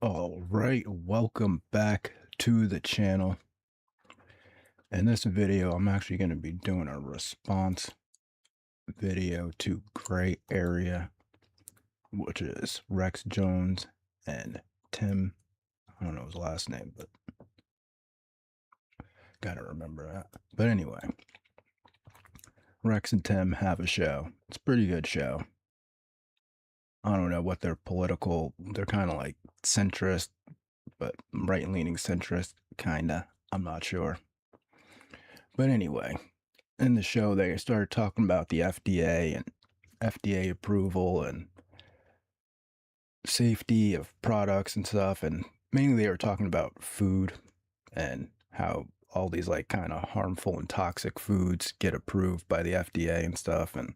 All right, welcome back to the channel. In this video, I'm actually going to be doing a response video to Gray Area, which is Rex Jones and Tim. I don't know his last name, but gotta remember that. But anyway, Rex and Tim have a show. It's a pretty good show. I don't know what they're kind of like centrist, but right-leaning centrist, kinda. I'm not sure. But anyway, in the show, they started talking about the FDA and FDA approval and safety of products and stuff. And mainly they were talking about food and how all these like kind of harmful and toxic foods get approved by the FDA and stuff. And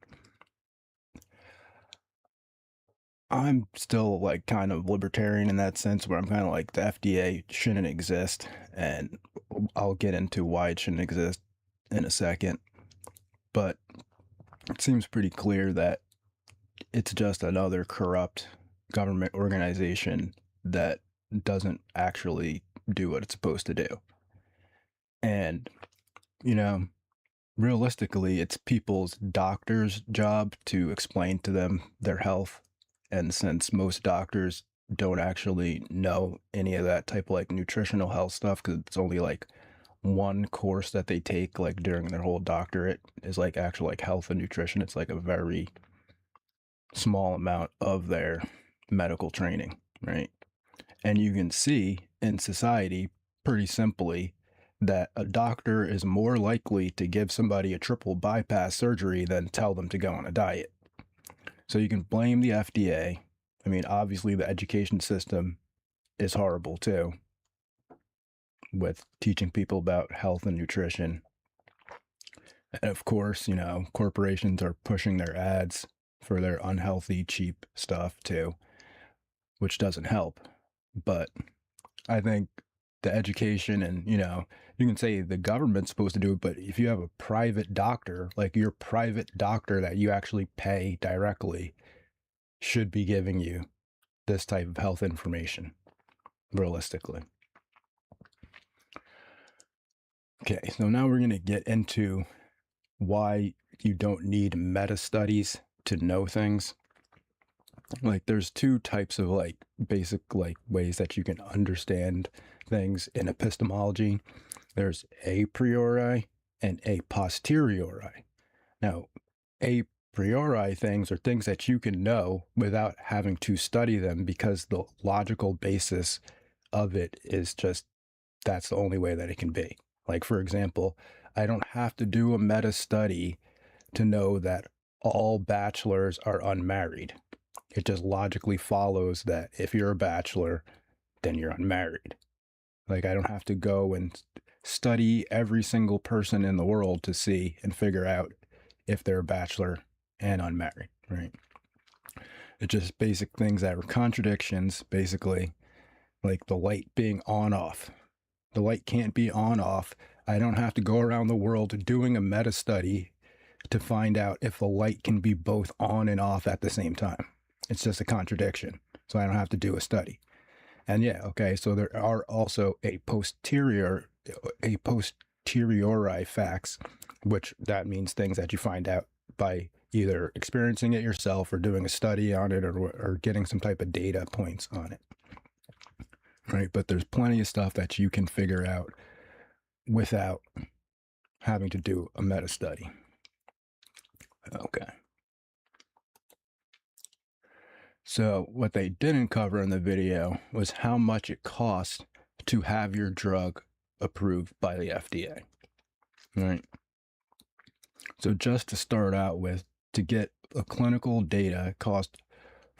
I'm still like kind of libertarian in that sense where I'm kind of like the FDA shouldn't exist. And I'll get into why it shouldn't exist in a second. But it seems pretty clear that it's just another corrupt government organization that doesn't actually do what it's supposed to do. And, you know, realistically, it's people's doctors' job to explain to them their health. And since most doctors don't actually know any of that type of like nutritional health stuff, because it's only like one course that they take like during their whole doctorate is like actual like health and nutrition. It's like a very small amount of their medical training, right? And you can see in society pretty simply that a doctor is more likely to give somebody a triple bypass surgery than tell them to go on a diet. So you can blame the FDA. I mean, obviously the education system is horrible too, with teaching people about health and nutrition. And of course, corporations are pushing their ads for their unhealthy, cheap stuff too, which doesn't help. But I think the education and, you can say the government's supposed to do it, but if you have a private doctor, like your private doctor that you actually pay directly should be giving you this type of health information, realistically. Okay, so now we're going to get into why you don't need meta studies to know things. Like there's two types of like basic like ways that you can understand things in epistemology. There's a priori and a posteriori. Now, a priori things are things that you can know without having to study them because the logical basis of it is just that's the only way that it can be. Like, for example, I don't have to do a meta study to know that all bachelors are unmarried. It just logically follows that if you're a bachelor, then you're unmarried. Like, I don't have to go and study every single person in the world to see and figure out if they're a bachelor and unmarried, right? It's just basic things that are contradictions, basically, like the light being on off. The light can't be on off. I don't have to go around the world doing a meta study to find out if the light can be both on and off at the same time. It's just a contradiction. So I don't have to do a study. And yeah, okay, so there are also a posteriori facts, which that means things that you find out by either experiencing it yourself or doing a study on it or getting some type of data points on it. Right? But there's plenty of stuff that you can figure out without having to do a meta study. Okay. So what they didn't cover in the video was how much it costs to have your drug approved by the FDA, right? So just to start out with, to get a clinical data, it cost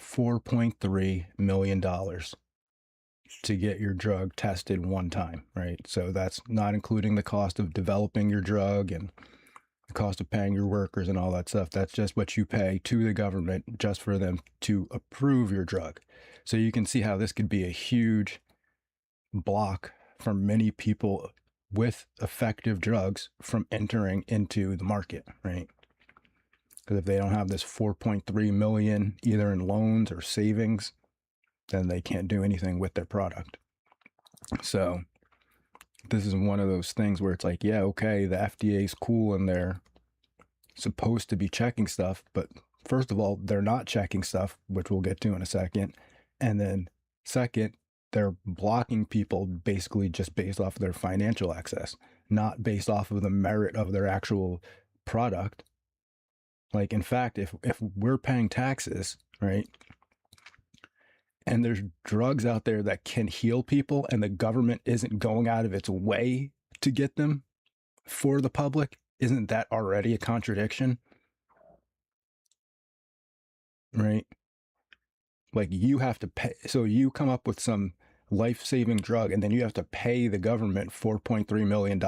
$4.3 million to get your drug tested one time, right? So that's not including the cost of developing your drug and the cost of paying your workers and all that stuff. That's just what you pay to the government just for them to approve your drug. So you can see how this could be a huge block for many people with effective drugs from entering into the market, right? Because if they don't have this 4.3 million either in loans or savings, then they can't do anything with their product. So this is one of those things where it's like, yeah, okay, the FDA is cool and they're supposed to be checking stuff, but first of all, they're not checking stuff, which we'll get to in a second. And then second, they're blocking people basically just based off of their financial access, not based off of the merit of their actual product. Like, in fact, if we're paying taxes, right, and there's drugs out there that can heal people and the government isn't going out of its way to get them for the public, isn't that already a contradiction? Right? Like, you have to pay, so you come up with some life-saving drug and then you have to pay the government $4.3 million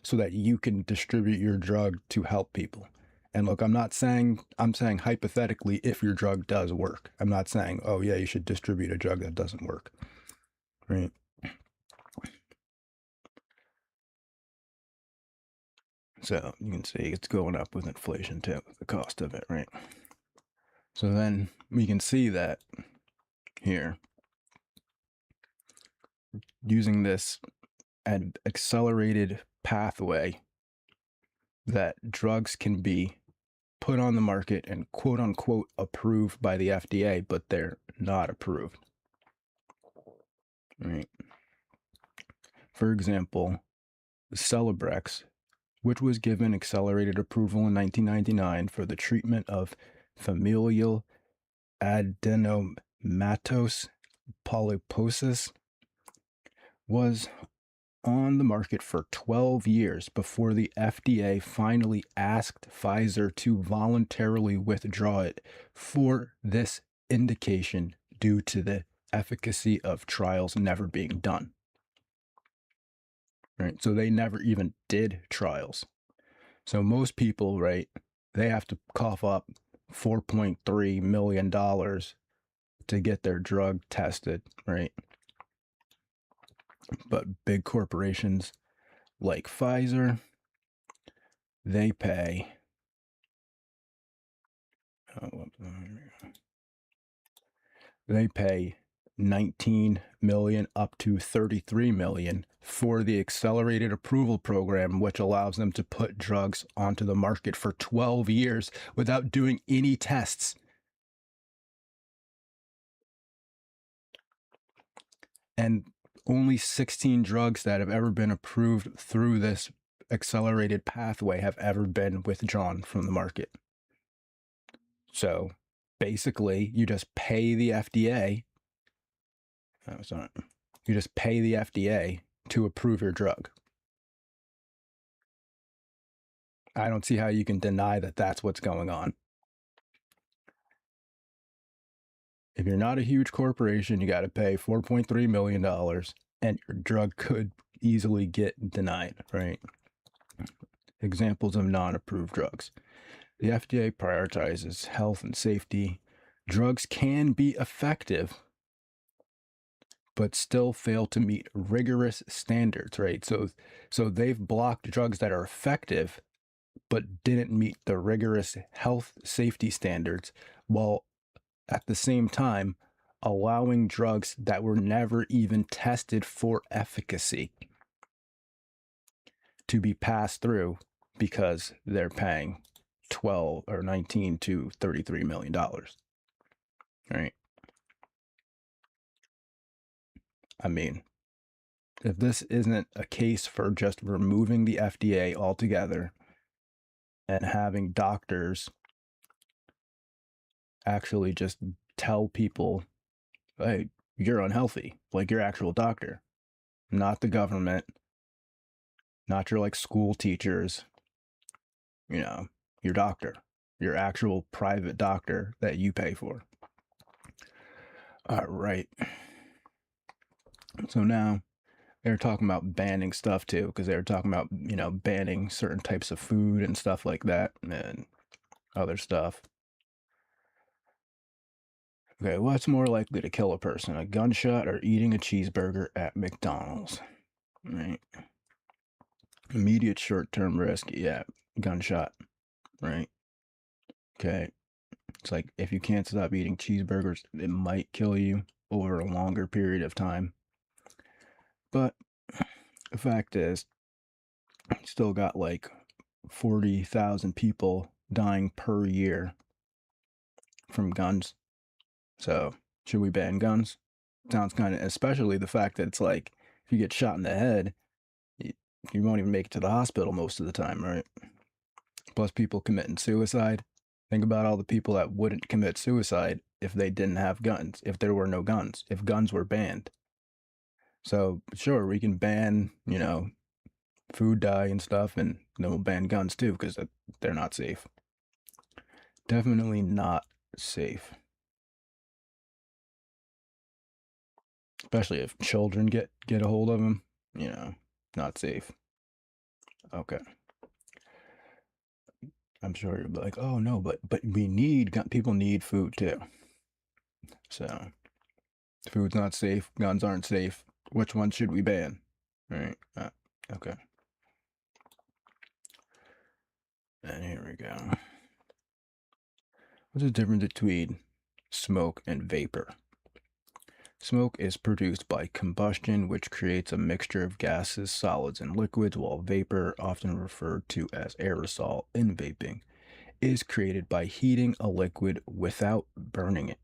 so that you can distribute your drug to help people. And look, I'm saying hypothetically, if your drug does work. I'm not saying, oh yeah, you should distribute a drug that doesn't work. Right? So you can see it's going up with inflation too, the cost of it, right? So then we can see that here, using this an accelerated pathway, that drugs can be put on the market and quote unquote approved by the FDA, but they're not approved. Right? For example, Celebrex, which was given accelerated approval in 1999 for the treatment of familial adenomatous polyposis, was on the market for 12 years before the FDA finally asked Pfizer to voluntarily withdraw it for this indication due to the efficacy of trials never being done. Right? So they never even did trials. So most people, right, they have to cough up $4.3 million to get their drug tested, right? But big corporations like Pfizer, they pay they pay 19 million up to 33 million for the accelerated approval program, which allows them to put drugs onto the market for 12 years without doing any tests. And only 16 drugs that have ever been approved through this accelerated pathway have ever been withdrawn from the market. So basically, you just pay the FDA. You just pay the FDA to approve your drug. I don't see how you can deny that that's what's going on. If you're not a huge corporation, you got to pay $4.3 million and your drug could easily get denied, right? Examples of non-approved drugs. The FDA prioritizes health and safety. Drugs can be effective, but still fail to meet rigorous standards, right? So they've blocked drugs that are effective, but didn't meet the rigorous health safety standards, while at the same time allowing drugs that were never even tested for efficacy to be passed through because they're paying 12 or 19 to 33 million dollars. Right? I mean, if this isn't a case for just removing the FDA altogether and having doctors actually just tell people, hey, you're unhealthy, like your actual doctor, not the government, not your like school teachers, your doctor, your actual private doctor that you pay for. All right. So now they're talking about banning stuff too, because they were talking about, banning certain types of food and stuff like that and other stuff. Okay, what's more likely to kill a person, a gunshot or eating a cheeseburger at McDonald's? Right. Immediate short-term risk, yeah, gunshot, right? Okay. It's like if you can't stop eating cheeseburgers, it might kill you. over a longer period of time. But the fact is, you still got like 40,000 people dying per year from guns. So, should we ban guns? Sounds kind of, especially the fact that it's like, if you get shot in the head, you, you won't even make it to the hospital most of the time, right? Plus, people committing suicide. Think about all the people that wouldn't commit suicide if they didn't have guns, if there were no guns, if guns were banned. So, sure, we can ban, food dye and stuff, and then we'll ban guns too, because they're not safe. Definitely not safe. Especially if children get a hold of them, not safe. Okay. I'm sure you'll be like, oh no, but we need people need food too. So food's not safe, guns aren't safe. Which one should we ban? Right. Okay. And here we go. What's the difference between smoke and vapor? Smoke is produced by combustion, which creates a mixture of gases, solids, and liquids, while vapor, often referred to as aerosol in vaping, is created by heating a liquid without burning it.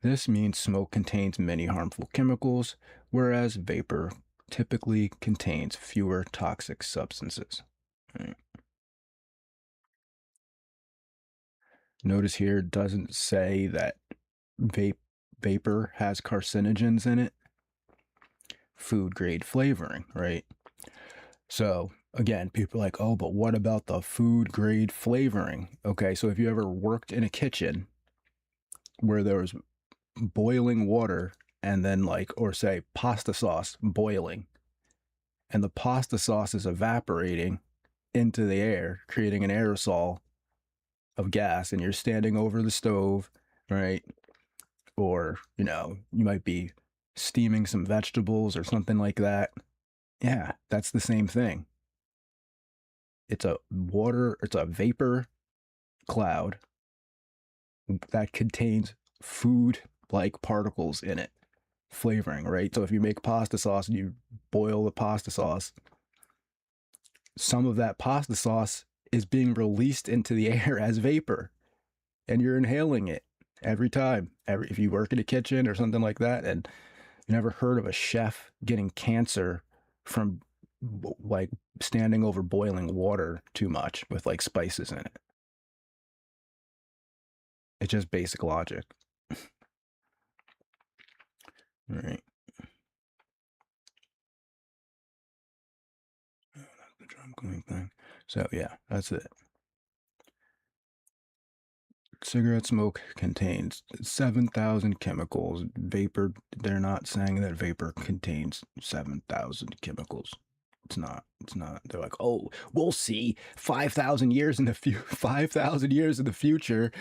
This means smoke contains many harmful chemicals, whereas vapor typically contains fewer toxic substances. Right. Notice here it doesn't say that vapor has carcinogens in it. Food grade flavoring, right? So again, people are like, oh, but what about the food grade flavoring? Okay, so if you ever worked in a kitchen where there was boiling water and then or say pasta sauce boiling, and the pasta sauce is evaporating into the air, creating an aerosol of gas, and you're standing over the stove, right? Or, you might be steaming some vegetables or something like that. Yeah, that's the same thing. It's a vapor cloud that contains food like particles in it, flavoring, right? So if you make pasta sauce and you boil the pasta sauce, some of that pasta sauce is being released into the air as vapor, and you're inhaling it every time. If you work in a kitchen or something like that, and you never heard of a chef getting cancer from like standing over boiling water too much with like spices in it. It's just basic logic. Right. Oh, that's the drum cleaning thing. So yeah, that's it. Cigarette smoke contains 7,000 chemicals. Vapor, they're not saying that vapor contains 7,000 chemicals. It's not. It's not. They're like, oh, we'll see 5,000 years in the 5,000 years in the future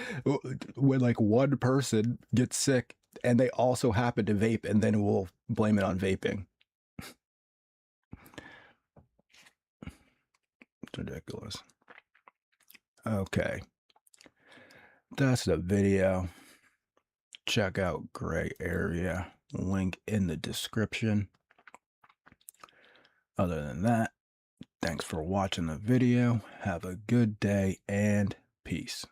when like one person gets sick and they also happen to vape, and then we'll blame it on vaping. It's ridiculous. Okay. That's the video. Check out Gray Area. Link in the description. Other than that, thanks for watching the video. Have a good day and peace.